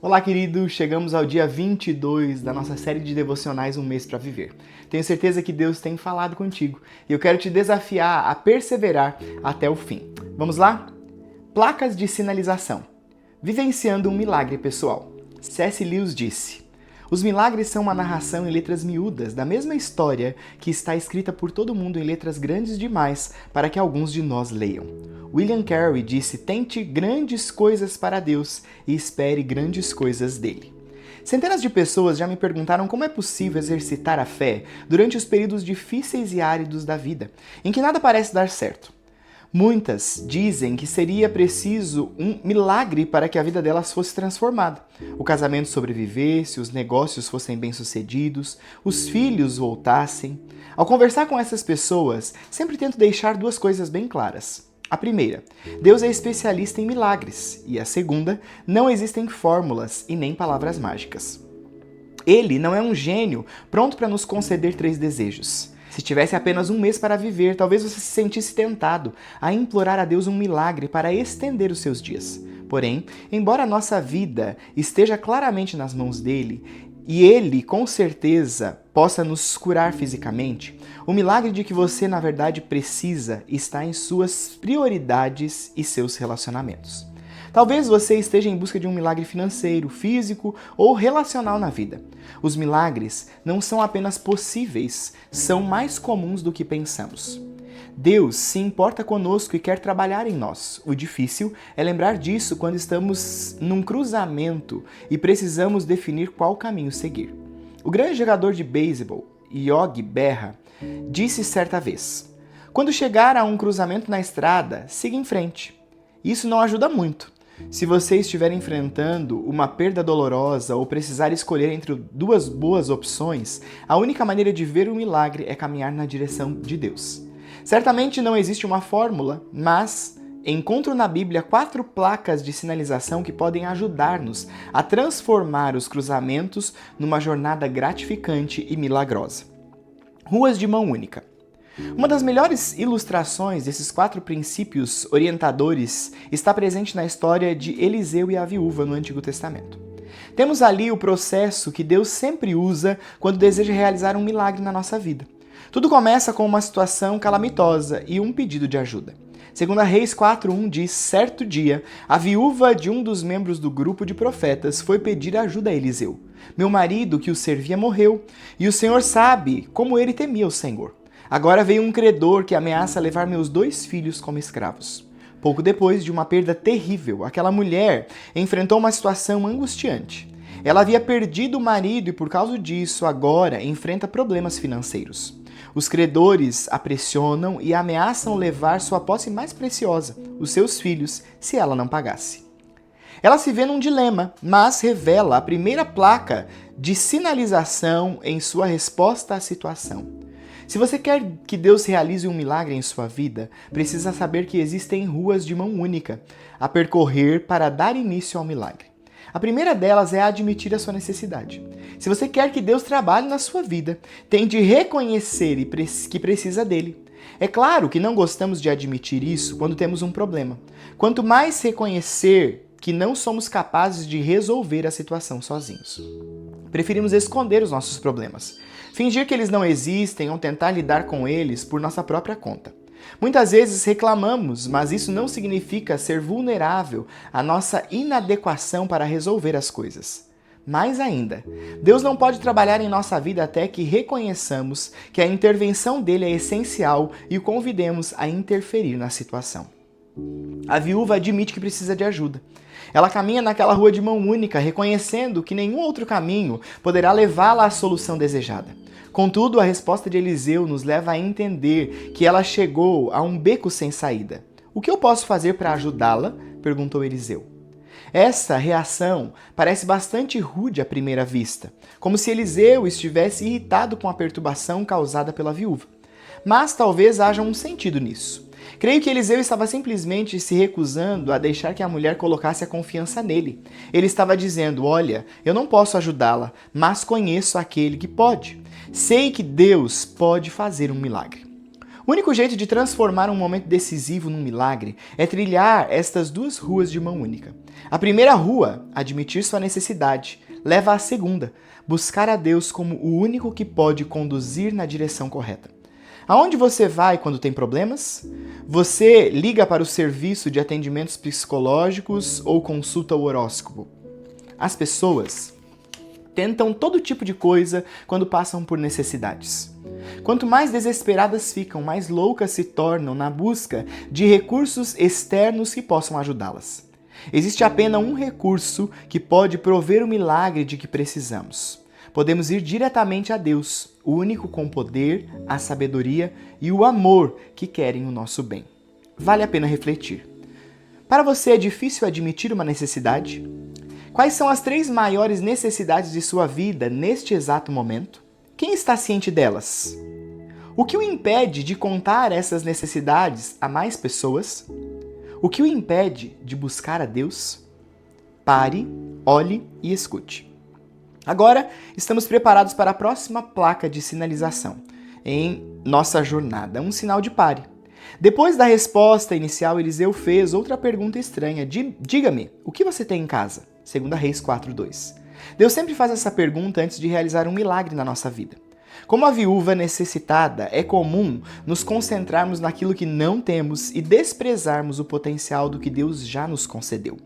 Olá, querido! Chegamos ao dia 22 da nossa série de devocionais Um Mês para Viver. Tenho certeza que Deus tem falado contigo e eu quero te desafiar a perseverar até o fim. Vamos lá? Placas de sinalização. Vivenciando um milagre pessoal. C.S. Lewis disse: os milagres são uma narração em letras miúdas da mesma história que está escrita por todo mundo em letras grandes demais para que alguns de nós leiam. William Carey disse: tente grandes coisas para Deus e espere grandes coisas dele. Centenas de pessoas já me perguntaram como é possível exercitar a fé durante os períodos difíceis e áridos da vida, em que nada parece dar certo. Muitas dizem que seria preciso um milagre para que a vida delas fosse transformada. O casamento sobrevivesse, os negócios fossem bem-sucedidos, os filhos voltassem. Ao conversar com essas pessoas, sempre tento deixar duas coisas bem claras. A primeira, Deus é especialista em milagres. E a segunda, não existem fórmulas e nem palavras mágicas. Ele não é um gênio pronto para nos conceder 3 desejos. Se tivesse apenas um mês para viver, talvez você se sentisse tentado a implorar a Deus um milagre para estender os seus dias. Porém, embora a nossa vida esteja claramente nas mãos dele, e ele, com certeza, possa nos curar fisicamente, o milagre de que você, na verdade, precisa está em suas prioridades e seus relacionamentos. Talvez você esteja em busca de um milagre financeiro, físico ou relacional na vida. Os milagres não são apenas possíveis, são mais comuns do que pensamos. Deus se importa conosco e quer trabalhar em nós. O difícil é lembrar disso quando estamos num cruzamento e precisamos definir qual caminho seguir. O grande jogador de beisebol, Yogi Berra, disse certa vez: quando chegar a um cruzamento na estrada, siga em frente. Isso não ajuda muito. Se você estiver enfrentando uma perda dolorosa ou precisar escolher entre 2 boas opções, a única maneira de ver o milagre é caminhar na direção de Deus. Certamente não existe uma fórmula, mas encontro na Bíblia 4 placas de sinalização que podem ajudar-nos a transformar os cruzamentos numa jornada gratificante e milagrosa. Ruas de mão única. Uma das melhores ilustrações desses 4 princípios orientadores está presente na história de Eliseu e a viúva no Antigo Testamento. Temos ali o processo que Deus sempre usa quando deseja realizar um milagre na nossa vida. Tudo começa com uma situação calamitosa e um pedido de ajuda. 2 Reis 4:1 diz: certo dia, a viúva de um dos membros do grupo de profetas foi pedir ajuda a Eliseu. Meu marido, que o servia, morreu, e o Senhor sabe como ele temia o Senhor. Agora veio um credor que ameaça levar meus 2 filhos como escravos. Pouco depois de uma perda terrível, aquela mulher enfrentou uma situação angustiante. Ela havia perdido o marido e, por causa disso, agora enfrenta problemas financeiros. Os credores a pressionam e ameaçam levar sua posse mais preciosa, os seus filhos, se ela não pagasse. Ela se vê num dilema, mas revela a primeira placa de sinalização em sua resposta à situação. Se você quer que Deus realize um milagre em sua vida, precisa saber que existem ruas de mão única a percorrer para dar início ao milagre. A primeira delas é admitir a sua necessidade. Se você quer que Deus trabalhe na sua vida, tem de reconhecer que precisa dele. É claro que não gostamos de admitir isso quando temos um problema. Quanto mais reconhecer que não somos capazes de resolver a situação sozinhos. Preferimos esconder os nossos problemas, fingir que eles não existem ou tentar lidar com eles por nossa própria conta. Muitas vezes reclamamos, mas isso não significa ser vulnerável à nossa inadequação para resolver as coisas. Mais ainda, Deus não pode trabalhar em nossa vida até que reconheçamos que a intervenção dele é essencial e o convidemos a interferir na situação. A viúva admite que precisa de ajuda. Ela caminha naquela rua de mão única, reconhecendo que nenhum outro caminho poderá levá-la à solução desejada. Contudo, a resposta de Eliseu nos leva a entender que ela chegou a um beco sem saída. O que eu posso fazer para ajudá-la? Perguntou Eliseu. Essa reação parece bastante rude à primeira vista, como se Eliseu estivesse irritado com a perturbação causada pela viúva. Mas talvez haja um sentido nisso. Creio que Eliseu estava simplesmente se recusando a deixar que a mulher colocasse a confiança nele. Ele estava dizendo: olha, eu não posso ajudá-la, mas conheço aquele que pode. Sei que Deus pode fazer um milagre. O único jeito de transformar um momento decisivo num milagre é trilhar estas duas ruas de mão única. A primeira rua, admitir sua necessidade, leva à segunda, buscar a Deus como o único que pode conduzir na direção correta. Aonde você vai quando tem problemas? Você liga para o serviço de atendimentos psicológicos ou consulta o horóscopo? As pessoas tentam todo tipo de coisa quando passam por necessidades. Quanto mais desesperadas ficam, mais loucas se tornam na busca de recursos externos que possam ajudá-las. Existe apenas um recurso que pode prover o milagre de que precisamos. Podemos ir diretamente a Deus, o único com poder, a sabedoria e o amor que querem o nosso bem. Vale a pena refletir. Para você é difícil admitir uma necessidade? Quais são as 3 maiores necessidades de sua vida neste exato momento? Quem está ciente delas? O que o impede de contar essas necessidades a mais pessoas? O que o impede de buscar a Deus? Pare, olhe e escute. Agora, estamos preparados para a próxima placa de sinalização em nossa jornada, um sinal de pare. Depois da resposta inicial, Eliseu fez outra pergunta estranha. Diga-me, o que você tem em casa? 2 Reis 4:2. Deus sempre faz essa pergunta antes de realizar um milagre na nossa vida. Como a viúva necessitada, é comum nos concentrarmos naquilo que não temos e desprezarmos o potencial do que Deus já nos concedeu.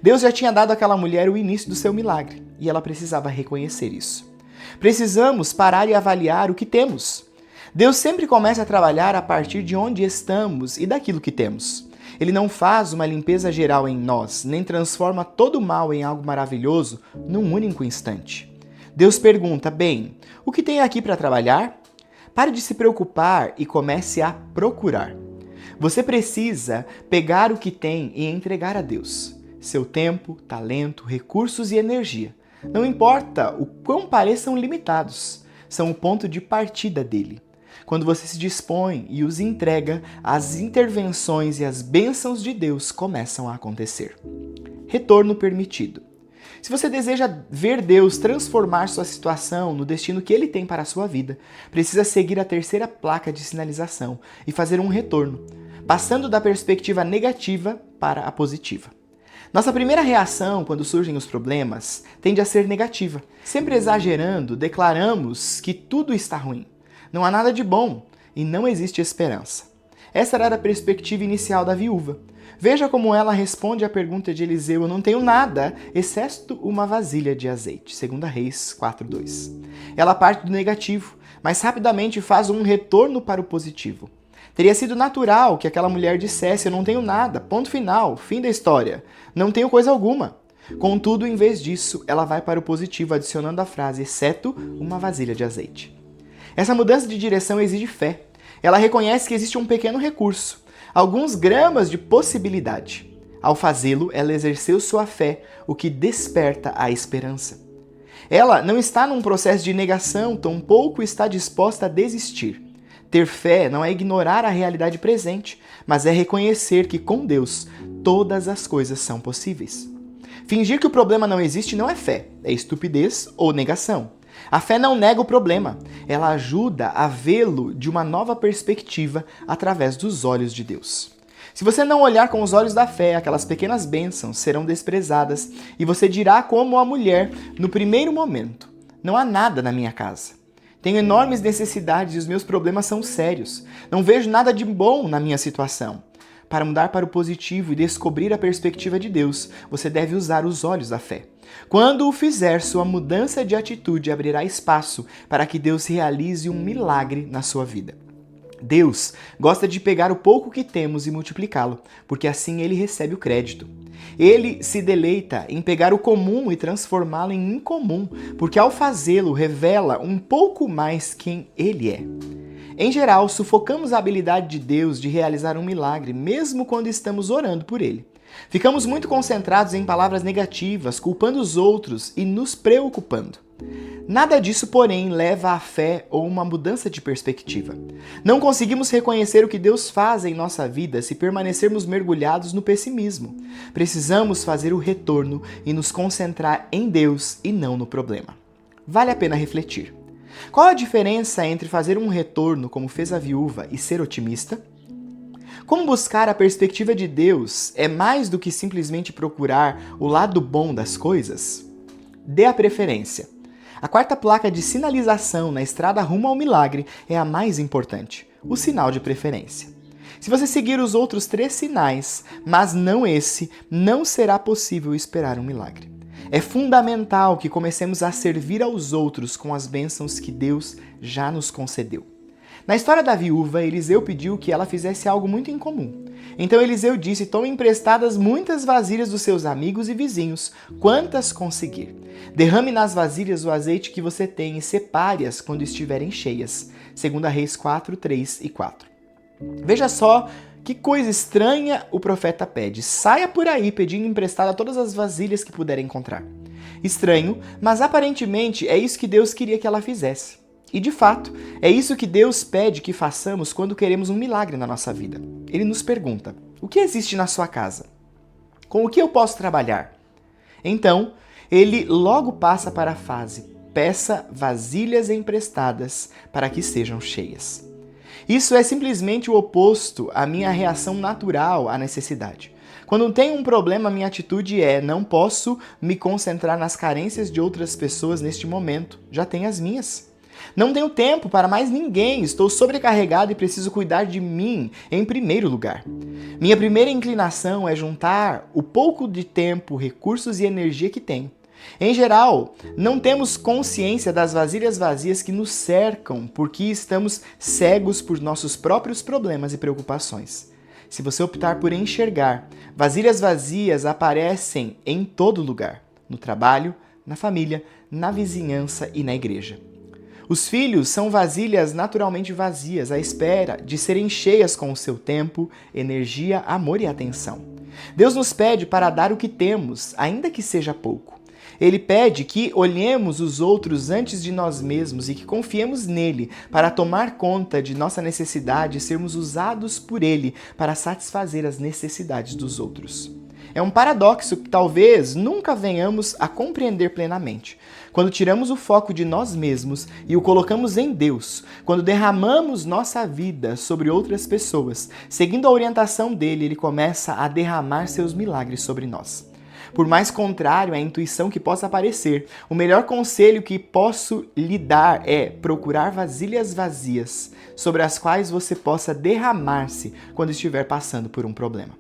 Deus já tinha dado àquela mulher o início do seu milagre e ela precisava reconhecer isso. Precisamos parar e avaliar o que temos. Deus sempre começa a trabalhar a partir de onde estamos e daquilo que temos. Ele não faz uma limpeza geral em nós, nem transforma todo o mal em algo maravilhoso num único instante. Deus pergunta, bem, o que tem aqui para trabalhar? Pare de se preocupar e comece a procurar. Você precisa pegar o que tem e entregar a Deus. Seu tempo, talento, recursos e energia. Não importa o quão pareçam limitados, são o ponto de partida dele. Quando você se dispõe e os entrega, as intervenções e as bênçãos de Deus começam a acontecer. Retorno permitido. Se você deseja ver Deus transformar sua situação no destino que Ele tem para a sua vida, precisa seguir a terceira placa de sinalização e fazer um retorno, passando da perspectiva negativa para a positiva. Nossa primeira reação quando surgem os problemas tende a ser negativa. Sempre exagerando, declaramos que tudo está ruim. Não há nada de bom e não existe esperança. Essa era a perspectiva inicial da viúva. Veja como ela responde à pergunta de Eliseu: eu não tenho nada, exceto uma vasilha de azeite. 2 Reis 4:2. Ela parte do negativo, mas rapidamente faz um retorno para o positivo. Teria sido natural que aquela mulher dissesse: eu não tenho nada, ponto final, fim da história. Não tenho coisa alguma. Contudo, em vez disso, ela vai para o positivo, adicionando a frase, exceto uma vasilha de azeite. Essa mudança de direção exige fé. Ela reconhece que existe um pequeno recurso, alguns gramas de possibilidade. Ao fazê-lo, ela exerceu sua fé, o que desperta a esperança. Ela não está num processo de negação, tampouco está disposta a desistir. Ter fé não é ignorar a realidade presente, mas é reconhecer que com Deus todas as coisas são possíveis. Fingir que o problema não existe não é fé, é estupidez ou negação. A fé não nega o problema, ela ajuda a vê-lo de uma nova perspectiva através dos olhos de Deus. Se você não olhar com os olhos da fé, aquelas pequenas bênçãos serão desprezadas e você dirá como a mulher no primeiro momento: não há nada na minha casa. Tenho enormes necessidades e os meus problemas são sérios. Não vejo nada de bom na minha situação. Para mudar para o positivo e descobrir a perspectiva de Deus, você deve usar os olhos da fé. Quando o fizer, sua mudança de atitude abrirá espaço para que Deus realize um milagre na sua vida. Deus gosta de pegar o pouco que temos e multiplicá-lo, porque assim ele recebe o crédito. Ele se deleita em pegar o comum e transformá-lo em incomum, porque ao fazê-lo revela um pouco mais quem ele é. Em geral, sufocamos a habilidade de Deus de realizar um milagre, mesmo quando estamos orando por ele. Ficamos muito concentrados em palavras negativas, culpando os outros e nos preocupando. Nada disso, porém, leva à fé ou uma mudança de perspectiva. Não conseguimos reconhecer o que Deus faz em nossa vida se permanecermos mergulhados no pessimismo. Precisamos fazer o retorno e nos concentrar em Deus e não no problema. Vale a pena refletir. Qual a diferença entre fazer um retorno, como fez a viúva, e ser otimista? Como buscar a perspectiva de Deus é mais do que simplesmente procurar o lado bom das coisas? Dê a preferência. A quarta placa de sinalização na estrada rumo ao milagre é a mais importante, o sinal de preferência. Se você seguir os outros 3 sinais, mas não esse, não será possível esperar um milagre. É fundamental que comecemos a servir aos outros com as bênçãos que Deus já nos concedeu. Na história da viúva, Eliseu pediu que ela fizesse algo muito incomum. Então Eliseu disse: tome emprestadas muitas vasilhas dos seus amigos e vizinhos, quantas conseguir. Derrame nas vasilhas o azeite que você tem e separe-as quando estiverem cheias. 2 Reis 4, 3 e 4. Veja só que coisa estranha o profeta pede. Saia por aí pedindo emprestada todas as vasilhas que puder encontrar. Estranho, mas aparentemente é isso que Deus queria que ela fizesse. E de fato, é isso que Deus pede que façamos quando queremos um milagre na nossa vida. Ele nos pergunta: o que existe na sua casa? Com o que eu posso trabalhar? Então, ele logo passa para a fase: peça vasilhas emprestadas para que sejam cheias. Isso é simplesmente o oposto à minha reação natural à necessidade. Quando tenho um problema, minha atitude é: não posso me concentrar nas carências de outras pessoas neste momento, já tenho as minhas. Não tenho tempo para mais ninguém, estou sobrecarregado e preciso cuidar de mim em primeiro lugar. Minha primeira inclinação é juntar o pouco de tempo, recursos e energia que tenho. Em geral, não temos consciência das vasilhas vazias que nos cercam porque estamos cegos por nossos próprios problemas e preocupações. Se você optar por enxergar, vasilhas vazias aparecem em todo lugar, no trabalho, na família, na vizinhança e na igreja. Os filhos são vasilhas naturalmente vazias, à espera de serem cheias com o seu tempo, energia, amor e atenção. Deus nos pede para dar o que temos, ainda que seja pouco. Ele pede que olhemos os outros antes de nós mesmos e que confiemos nele para tomar conta de nossa necessidade e sermos usados por ele para satisfazer as necessidades dos outros. É um paradoxo que talvez nunca venhamos a compreender plenamente. Quando tiramos o foco de nós mesmos e o colocamos em Deus, quando derramamos nossa vida sobre outras pessoas, seguindo a orientação dele, ele começa a derramar seus milagres sobre nós. Por mais contrário à intuição que possa parecer, o melhor conselho que posso lhe dar é procurar vasilhas vazias sobre as quais você possa derramar-se quando estiver passando por um problema.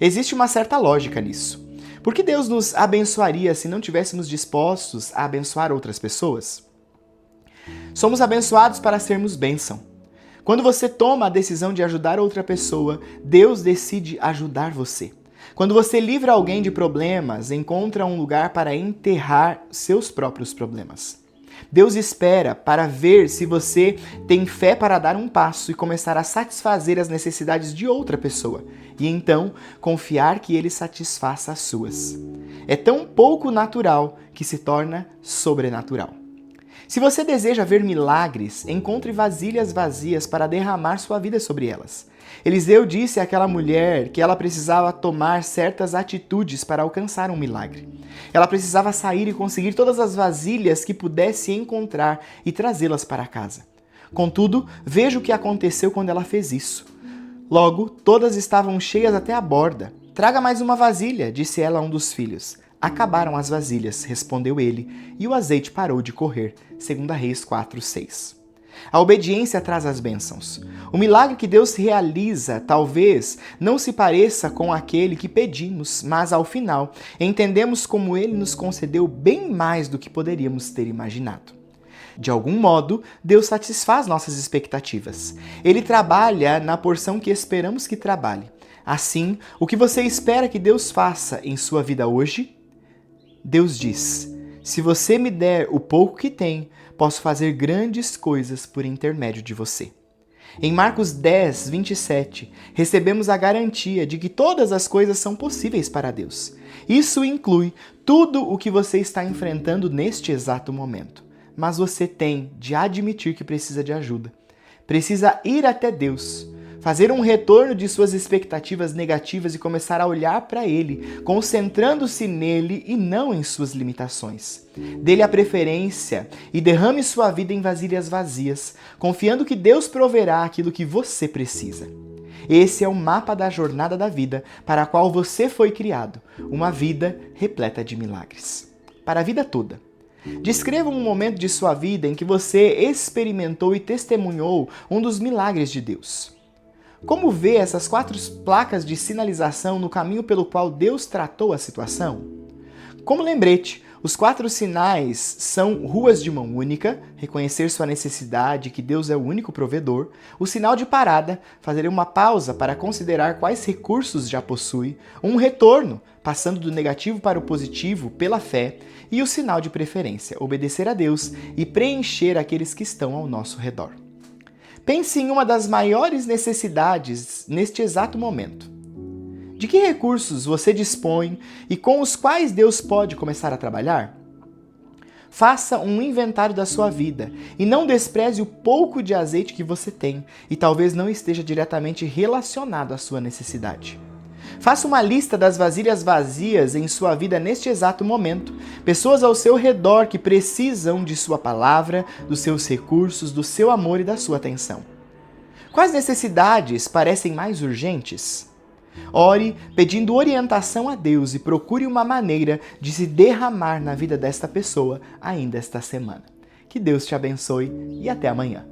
Existe uma certa lógica nisso. Por que Deus nos abençoaria se não tivéssemos dispostos a abençoar outras pessoas? Somos abençoados para sermos bênção. Quando você toma a decisão de ajudar outra pessoa, Deus decide ajudar você. Quando você livra alguém de problemas, encontra um lugar para enterrar seus próprios problemas. Deus espera para ver se você tem fé para dar um passo e começar a satisfazer as necessidades de outra pessoa, e então confiar que Ele satisfaça as suas. É tão pouco natural que se torna sobrenatural. Se você deseja ver milagres, encontre vasilhas vazias para derramar sua vida sobre elas. Eliseu disse àquela mulher que ela precisava tomar certas atitudes para alcançar um milagre. Ela precisava sair e conseguir todas as vasilhas que pudesse encontrar e trazê-las para casa. Contudo, veja o que aconteceu quando ela fez isso. Logo, todas estavam cheias até a borda. Traga mais uma vasilha, disse ela a um dos filhos. Acabaram as vasilhas, respondeu ele, e o azeite parou de correr. 2 Reis 4, 6. A obediência traz as bênçãos. O milagre que Deus realiza talvez não se pareça com aquele que pedimos, mas ao final entendemos como Ele nos concedeu bem mais do que poderíamos ter imaginado. De algum modo, Deus satisfaz nossas expectativas. Ele trabalha na porção que esperamos que trabalhe. Assim, o que você espera que Deus faça em sua vida hoje? Deus diz: se você me der o pouco que tem, posso fazer grandes coisas por intermédio de você. Em Marcos 10, 27, recebemos a garantia de que todas as coisas são possíveis para Deus. Isso inclui tudo o que você está enfrentando neste exato momento. Mas você tem de admitir que precisa de ajuda. Precisa ir até Deus. fazer um retorno de suas expectativas negativas e começar a olhar para Ele, concentrando-se nele e não em suas limitações. Dê-lhe a preferência e derrame sua vida em vasilhas vazias, confiando que Deus proverá aquilo que você precisa. Esse é o mapa da jornada da vida para a qual você foi criado, uma vida repleta de milagres. Para a vida toda. Descreva um momento de sua vida em que você experimentou e testemunhou um dos milagres de Deus. Como vê essas 4 placas de sinalização no caminho pelo qual Deus tratou a situação? Como lembrete, os 4 sinais são ruas de mão única, reconhecer sua necessidade, que Deus é o único provedor, o sinal de parada, fazer uma pausa para considerar quais recursos já possui, um retorno, passando do negativo para o positivo pela fé, e o sinal de preferência, obedecer a Deus e preencher aqueles que estão ao nosso redor. Pense em uma das maiores necessidades neste exato momento. De que recursos você dispõe e com os quais Deus pode começar a trabalhar? Faça um inventário da sua vida e não despreze o pouco de azeite que você tem e talvez não esteja diretamente relacionado à sua necessidade. Faça uma lista das vasilhas vazias em sua vida neste exato momento, pessoas ao seu redor que precisam de sua palavra, dos seus recursos, do seu amor e da sua atenção. Quais necessidades parecem mais urgentes? Ore pedindo orientação a Deus e procure uma maneira de se derramar na vida desta pessoa ainda esta semana. Que Deus te abençoe e até amanhã.